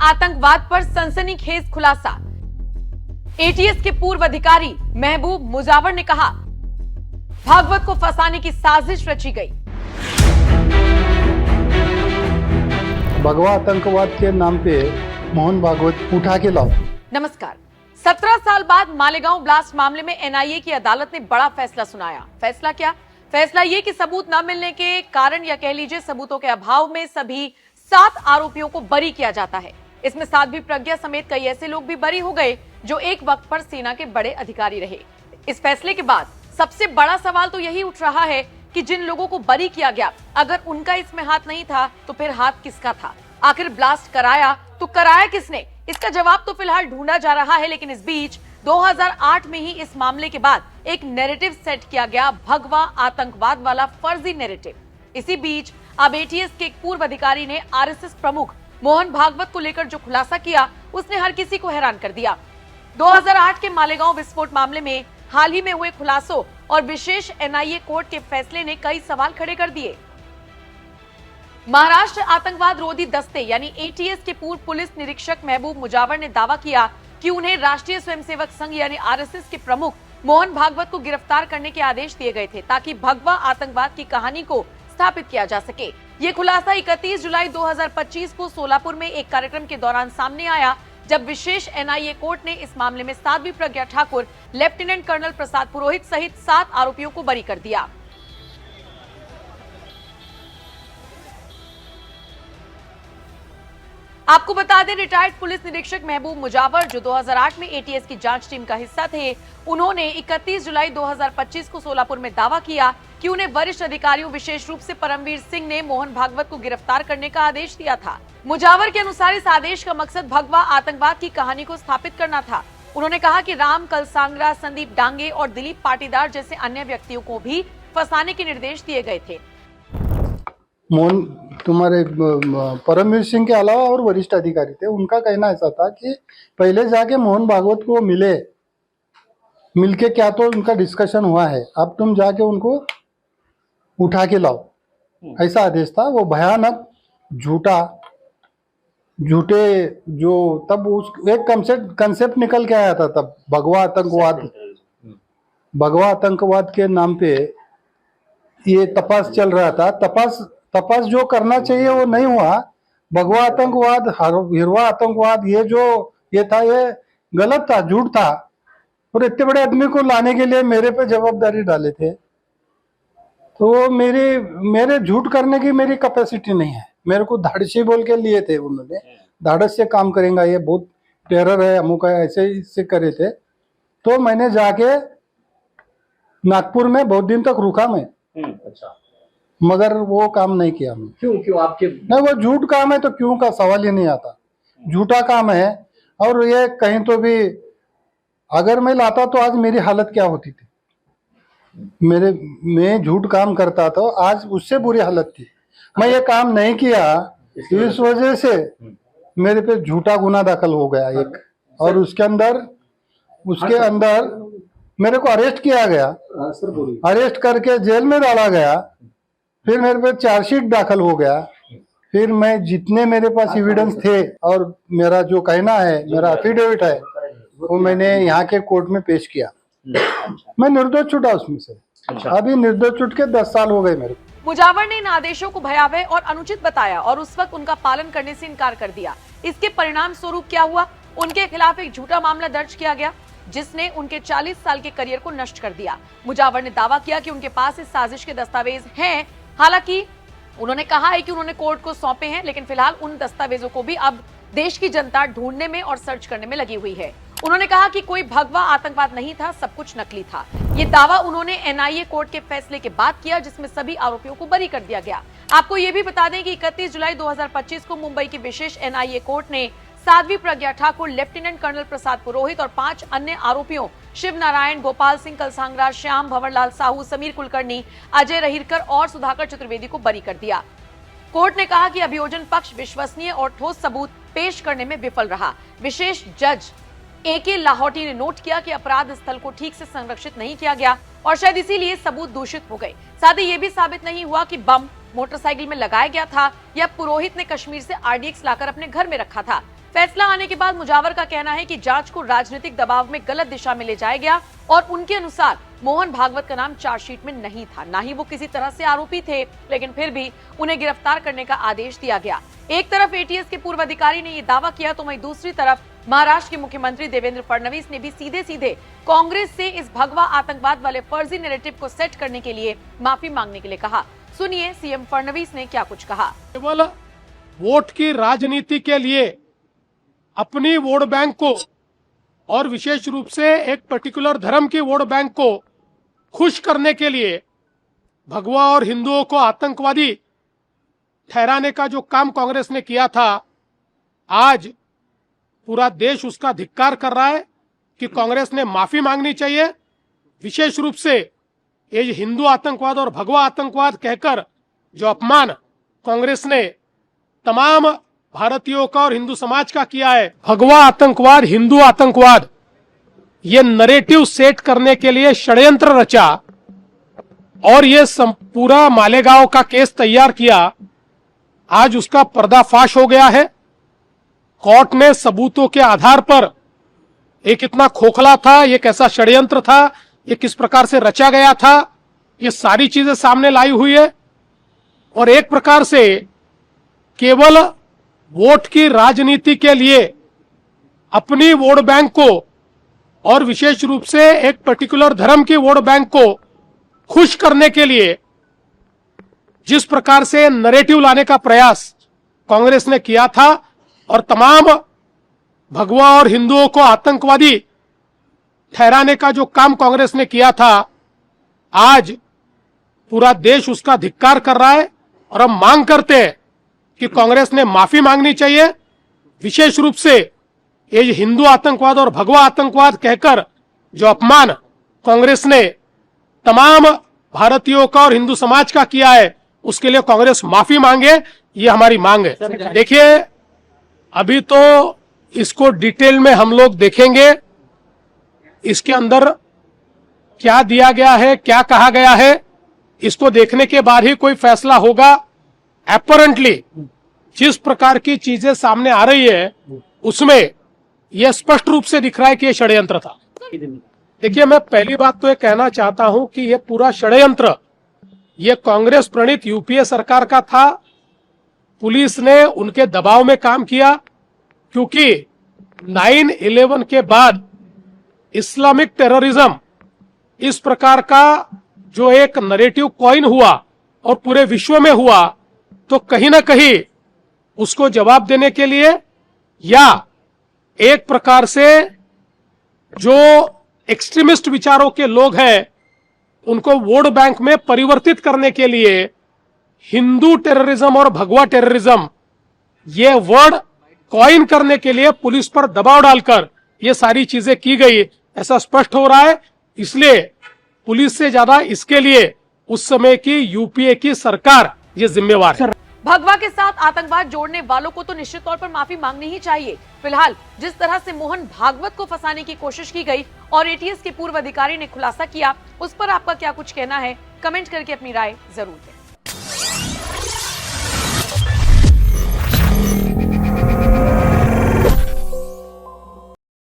आतंकवाद पर सनसनीखेज खुलासा। एटीएस के पूर्व अधिकारी महबूब मुजावर ने कहा, भागवत को फंसाने की साजिश रची गई। भगवा आतंकवाद के नाम पे मोहन भागवत उठा के लाओ। नमस्कार। 17 साल बाद मालेगांव ब्लास्ट मामले में एनआईए की अदालत ने बड़ा फैसला सुनाया। फैसला क्या? फैसला ये कि सबूत न मिलने के कारण या कह लीजिए सबूतों के अभाव में सभी 7 आरोपियों को बरी किया जाता है। इसमें साध्वी प्रज्ञा समेत कई ऐसे लोग भी बरी हो गए जो एक वक्त पर सेना के बड़े अधिकारी रहे। इस फैसले के बाद सबसे बड़ा सवाल तो यही उठ रहा है कि जिन लोगों को बरी किया गया, अगर उनका इसमें हाथ नहीं था तो फिर हाथ किसका था? आखिर ब्लास्ट कराया तो कराया किसने? इसका जवाब तो फिलहाल ढूंढा जा रहा है। लेकिन इस बीच 2008 में ही इस मामले के बाद एक नैरेटिव सेट किया गया, भगवा आतंकवाद वाला फर्जी नैरेटिव। इसी बीच अब एटीएस के एक पूर्व अधिकारी ने आरएसएस प्रमुख मोहन भागवत को लेकर जो खुलासा किया, उसने हर किसी को हैरान कर दिया। 2008 के मालेगांव विस्फोट मामले में हाल ही में हुए खुलासों और विशेष एनआईए कोर्ट के फैसले ने कई सवाल खड़े कर दिए। महाराष्ट्र आतंकवाद रोधी दस्ते यानी एटीएस के पूर्व पुलिस निरीक्षक महबूब मुजावर ने दावा किया कि उन्हें राष्ट्रीय स्वयंसेवक संघ यानी आरएसएस के प्रमुख मोहन भागवत को गिरफ्तार करने के आदेश दिए गए थे ताकि भगवा आतंकवाद की कहानी को स्थापित किया जा सके। ये खुलासा 31 जुलाई 2025 को सोलापुर में एक कार्यक्रम के दौरान सामने आया, जब विशेष एनआईए कोर्ट ने इस मामले में साध्वी प्रज्ञा ठाकुर, लेफ्टिनेंट कर्नल प्रसाद पुरोहित सहित 7 आरोपियों को बरी कर दिया। आपको बता दें, रिटायर्ड पुलिस निरीक्षक महबूब मुजावर, जो 2008 में एटीएस की जांच टीम का हिस्सा थे, उन्होंने 31 जुलाई 2025 को सोलापुर में दावा किया कि उन्हें वरिष्ठ अधिकारियों, विशेष रूप से परमवीर सिंह ने मोहन भागवत को गिरफ्तार करने का आदेश दिया था। मुजावर के अनुसार इस आदेश का मकसद भगवा आतंकवाद की कहानी को स्थापित करना था। उन्होंने कहा कि राम कलसांगरा, संदीप डांगे और दिलीप पाटीदार जैसे अन्य व्यक्तियों को भी फंसाने के निर्देश दिए गए थे। मोहन तुम्हारे परमवीर सिंह के अलावा और वरिष्ठ अधिकारी थे, उनका कहना ऐसा था कि पहले जाके मोहन भागवत को मिलके क्या तो उनका डिस्कशन हुआ है, अब तुम जाके उनको उठा के लाओ, ऐसा आदेश था। वो भयानक झूठे जो तब उस एक कंसेप्ट निकल के आया था तब, भगवा आतंकवाद के नाम पे ये तपास चल रहा था। तपास जो करना चाहिए वो नहीं हुआ। भगवा आतंकवाद, हिरवा आतंकवाद, ये था, ये गलत था, झूठ था। और इतने बड़े आदमी को लाने के लिए मेरे पे जवाबदारी डाले थे, तो मेरे झूठ करने की मेरी कैपेसिटी नहीं है। मेरे को धाड़सी बोल के लिए थे उन्होंने, धाड़स से काम करेंगे, ये बहुत टेरर है, अमुक है, ऐसे इससे करे थे। तो मैंने जाके नागपुर में बहुत दिन तक रुका मैं। अच्छा, मगर वो काम नहीं किया मैं। क्यों आपके? नहीं, वो झूठ काम है तो क्यों का सवाल ही नहीं आता। झूठा काम है। और ये कहीं तो भी अगर मैं लाता तो आज मेरी हालत क्या होती थी? मैं झूठ काम करता तो आज उससे बुरी हालत थी। मैं ये काम नहीं किया, इस वजह से मेरे पे झूठा गुना दाखिल हो गया एक, और उसके अंदर मेरे को अरेस्ट किया गया। अरेस्ट करके जेल में डाला गया। फिर मेरे पे चार्जशीट दाखिल हो गया। फिर मैं जितने मेरे पास एविडेंस थे और मेरा जो कहना है, मेरा एफिडेविट है, वो मैंने यहाँ के कोर्ट में पेश किया। मैं निर्दोष छूटा उसमें से। अभी निर्दोष छूट के 10 साल हो गए मेरे को। मुजावर ने इन आदेशों को भयावह और अनुचित बताया और उस वक्त उनका पालन करने से इनकार कर दिया। इसके परिणाम स्वरूप क्या हुआ? उनके खिलाफ एक झूठा मामला दर्ज किया गया जिसने उनके 40 साल के करियर को नष्ट कर दिया। मुजावर ने दावा किया कि उनके पास इस साजिश के दस्तावेज हैं। हालांकि उन्होंने कहा है कि उन्होंने कोर्ट को सौंपे हैं, लेकिन फिलहाल उन दस्तावेजों को भी अब देश की जनता ढूंढने में और सर्च करने में लगी हुई है। उन्होंने कहा कि कोई भगवा आतंकवाद नहीं था, सब कुछ नकली था। ये दावा उन्होंने एनआईए कोर्ट के फैसले के बाद किया, जिसमें सभी आरोपियों को बरी कर दिया गया। आपको ये भी बता दें कि 31 जुलाई 2025 को मुंबई की विशेष एनआईए कोर्ट ने साध्वी प्रज्ञा ठाकुर, लेफ्टिनेंट कर्नल प्रसाद पुरोहित और 5 अन्य आरोपियों शिव नारायण, गोपाल सिंह कलसांगरा, श्याम भंवरलाल साहू, समीर कुलकर्णी, अजय रहीरकर और सुधाकर चतुर्वेदी को बरी कर दिया। कोर्ट ने कहा कि अभियोजन पक्ष विश्वसनीय और ठोस सबूत पेश करने में विफल रहा। विशेष जज एके लाहौटी ने नोट किया कि अपराध स्थल को ठीक से संरक्षित नहीं किया गया और शायद इसीलिए सबूत दूषित हो गए। साथ ही ये भी साबित नहीं हुआ कि बम मोटरसाइकिल में लगाया गया था या पुरोहित ने कश्मीर से आरडीएक्स लाकर अपने घर में रखा था। फैसला आने के बाद मुजावर का कहना है कि जांच को राजनीतिक दबाव में गलत दिशा में ले जाया गया और उनके अनुसार मोहन भागवत का नाम चार्जशीट में नहीं था, ना ही वो किसी तरह से आरोपी थे, लेकिन फिर भी उन्हें गिरफ्तार करने का आदेश दिया गया। एक तरफ एटीएस के पूर्व अधिकारी ने ये दावा किया तो वहीं दूसरी तरफ महाराष्ट्र के मुख्यमंत्री देवेंद्र फडणवीस ने भी सीधे सीधे कांग्रेस से इस भगवा आतंकवाद वाले फर्जी नैरेटिव को सेट करने के लिए माफी मांगने के लिए कहा। सुनिए सीएम फडणवीस ने क्या कुछ कहा। केवल वोट की राजनीति के लिए अपनी वोट बैंक को और विशेष रूप से एक पर्टिकुलर धर्म की वोट बैंक को खुश करने के लिए भगवा और हिंदुओं को आतंकवादी ठहराने का जो काम कांग्रेस ने किया था, आज पूरा देश उसका धिक्कार कर रहा है कि कांग्रेस ने माफी मांगनी चाहिए। विशेष रूप से ये हिंदू आतंकवाद और भगवा आतंकवाद कहकर जो अपमान कांग्रेस ने तमाम भारतीयों का और हिंदू समाज का किया है, भगवा आतंकवाद, हिंदू आतंकवाद, ये नरेटिव सेट करने के लिए षड्यंत्र रचा और ये पूरा मालेगांव का केस तैयार किया। आज उसका पर्दाफाश हो गया है। कोर्ट ने सबूतों के आधार पर ये कितना खोखला था, ये कैसा षड्यंत्र था, ये किस प्रकार से रचा गया था, ये सारी चीजें सामने लाई हुई है। और एक प्रकार से केवल वोट की राजनीति के लिए अपनी वोट बैंक को और विशेष रूप से एक पर्टिकुलर धर्म की वोट बैंक को खुश करने के लिए जिस प्रकार से नैरेटिव लाने का प्रयास कांग्रेस ने किया था और तमाम भगवा और हिंदुओं को आतंकवादी ठहराने का जो काम कांग्रेस ने किया था, आज पूरा देश उसका धिक्कार कर रहा है और हम मांग करते हैं कि कांग्रेस ने माफी मांगनी चाहिए। विशेष रूप से ये हिंदू आतंकवाद और भगवा आतंकवाद कहकर जो अपमान कांग्रेस ने तमाम भारतीयों का और हिंदू समाज का किया है, उसके लिए कांग्रेस माफी मांगे, ये हमारी मांग है। देखिए, अभी तो इसको डिटेल में हम लोग देखेंगे, इसके अंदर क्या दिया गया है, क्या कहा गया है, इसको देखने के बाद ही कोई फैसला होगा। अपरेंटली जिस प्रकार की चीजें सामने आ रही है उसमें यह स्पष्ट रूप से दिख रहा है कि यह षड्यंत्र था। देखिए, मैं पहली बात तो ये कहना चाहता हूं कि यह पूरा षड्यंत्र ये कांग्रेस प्रणीत यूपीए सरकार का था। पुलिस ने उनके दबाव में काम किया, क्योंकि 9/11 के बाद इस्लामिक टेररिज्म इस प्रकार का जो एक नैरेटिव कॉइन हुआ और पूरे विश्व में हुआ, तो कहीं ना कहीं उसको जवाब देने के लिए या एक प्रकार से जो एक्सट्रीमिस्ट विचारों के लोग हैं उनको वोट बैंक में परिवर्तित करने के लिए हिंदू टेररिज्म और भगवा टेररिज्म ये वर्ड कॉइन करने के लिए पुलिस पर दबाव डालकर ये सारी चीजें की गई, ऐसा स्पष्ट हो रहा है। इसलिए पुलिस से ज्यादा इसके लिए उस समय की यूपीए की सरकार ये जिम्मेवार है। भगवा के साथ आतंकवाद जोड़ने वालों को तो निश्चित तौर पर माफी मांगनी ही चाहिए। फिलहाल जिस तरह से मोहन भागवत को फंसाने की कोशिश की गई और एटीएस के पूर्व अधिकारी ने खुलासा किया, उस पर आपका क्या कुछ कहना है? कमेंट करके अपनी राय जरूर दें।